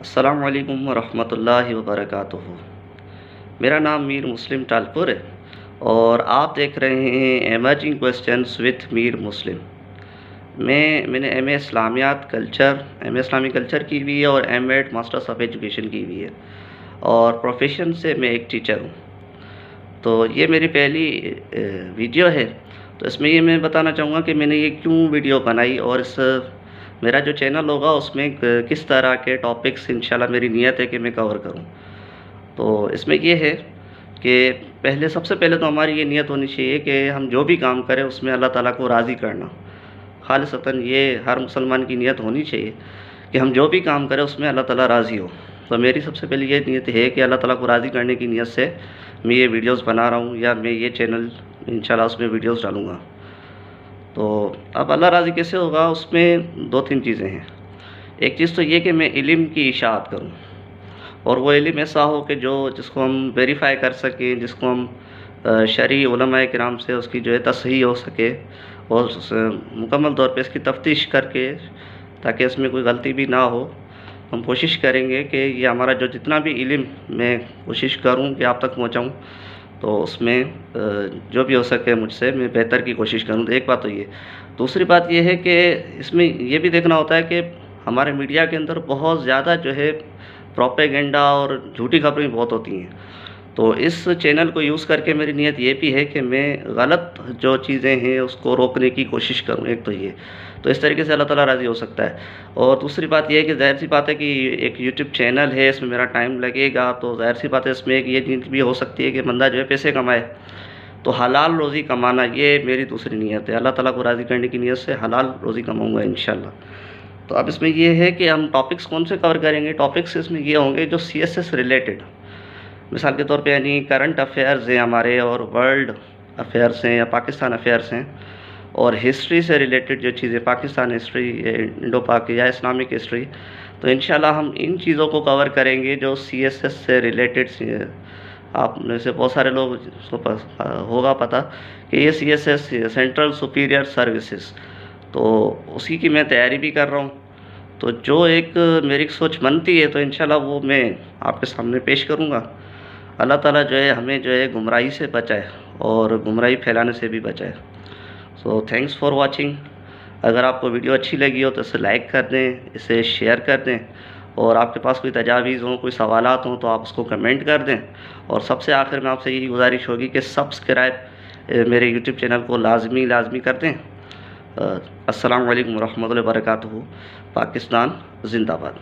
السلام علیکم ورحمۃ اللہ وبرکاتہ۔ میرا نام میر مسلم ٹالپور ہے اور آپ دیکھ رہے ہیں emerging questions with Mir Muslim. میں نے ایم اے اسلامیات کلچر ایم اے اسلامی کلچر کی ہوئی ہے اور M Ed masters of education کی ہوئی ہے، اور پروفیشن سے میں ایک ٹیچر ہوں۔ تو یہ میری پہلی ویڈیو ہے، تو اس میں یہ میں بتانا چاہوں گا کہ میں نے یہ کیوں ویڈیو بنائی، اور میرا جو چینل ہوگا اس میں کس طرح کے ٹاپکس انشاءاللہ میری نیت ہے کہ میں کور کروں۔ تو اس میں یہ ہے کہ سب سے پہلے تو ہماری یہ نیت ہونی چاہیے کہ ہم جو بھی کام کریں اس میں اللہ تعالیٰ کو راضی کرنا، خالصتاً یہ ہر مسلمان کی نیت ہونی چاہیے کہ ہم جو بھی کام کریں اس میں اللہ تعالیٰ راضی ہو۔ تو میری سب سے پہلے یہ نیت ہے کہ اللہ تعالیٰ کو راضی کرنے کی نیت سے میں یہ ویڈیوز بنا رہا ہوں، یا میں یہ چینل انشاءاللہ اس میں ویڈیوز ڈالوں گا۔ تو اب اللہ راضی کیسے ہوگا، اس میں دو تین چیزیں ہیں۔ ایک چیز تو یہ کہ میں علم کی اشاعت کروں، اور وہ علم ایسا ہو کہ جس کو ہم ویریفائی کر سکیں، جس کو ہم شرعی علماء کرام سے اس کی تصحیح ہو سکے، اور مکمل طور پہ اس کی تفتیش کر کے، تاکہ اس میں کوئی غلطی بھی نہ ہو۔ ہم کوشش کریں گے کہ یہ ہمارا جتنا بھی علم میں کوشش کروں کہ آپ تک پہنچاؤں، تو اس میں جو بھی ہو سکے مجھ سے میں بہتر کی کوشش کروں۔ تو ایک بات تو یہ۔ دوسری بات یہ ہے کہ اس میں یہ بھی دیکھنا ہوتا ہے کہ ہمارے میڈیا کے اندر بہت زیادہ پروپیگنڈا اور جھوٹی خبریں بہت ہوتی ہیں۔ تو اس چینل کو یوز کر کے میری نیت یہ بھی ہے کہ میں غلط جو چیزیں ہیں اس کو روکنے کی کوشش کروں۔ ایک تو یہ، تو اس طریقے سے اللہ تعالیٰ راضی ہو سکتا ہے۔ اور دوسری بات یہ ہے کہ ظاہر سی بات ہے کہ ایک یوٹیوب چینل ہے، اس میں میرا ٹائم لگے گا، تو ظاہر سی بات ہے اس میں ایک یہ چیز بھی ہو سکتی ہے کہ بندہ پیسے کمائے، تو حلال روزی کمانا یہ میری دوسری نیت ہے۔ اللہ تعالیٰ کو راضی کرنے کی نیت سے حلال روزی کماؤں گا انشاءاللہ۔ تو اب اس میں یہ ہے کہ ہم ٹاپکس کون سے کور کریں گے۔ ٹاپکس اس میں یہ ہوں گے جو سی ایس ایس ریلیٹڈ، مثال کے طور پہ یعنی کرنٹ افیئرز ہیں ہمارے، اور ورلڈ افیئرس ہیں یا پاکستان افیئرس ہیں، اور ہسٹری سے ریلیٹڈ جو چیزیں، پاکستان ہسٹری، انڈو پاک یا اسلامک ہسٹری، تو انشاءاللہ ہم ان چیزوں کو کور کریں گے جو سی ایس ایس سے ریلیٹڈ۔ آپ میں سے بہت سارے لوگ کو ہوگا پتہ کہ یہ C S S central superior services, تو اسی کی میں تیاری بھی کر رہا ہوں۔ تو جو ایک میری سوچ بنتی ہے تو انشاءاللہ وہ میں آپ کے سامنے پیش کروں گا۔ اللہ تعالیٰ ہمیں گمراہی سے بچائے اور گمراہی پھیلانے سے بھی بچائے۔ سو تھینکس فار واچنگ۔ اگر آپ کو ویڈیو اچھی لگی ہو تو اسے لائک کر دیں، اسے شیئر کر دیں، اور آپ کے پاس کوئی تجاویز ہوں، کوئی سوالات ہوں تو آپ اس کو کمنٹ کر دیں۔ اور سب سے آخر میں آپ سے یہی گزارش ہوگی کہ سبسکرائب میرے یوٹیوب چینل کو لازمی کر دیں۔ السلام علیکم ورحمۃ اللہ وبرکاتہ۔ پاکستان زندہ باد۔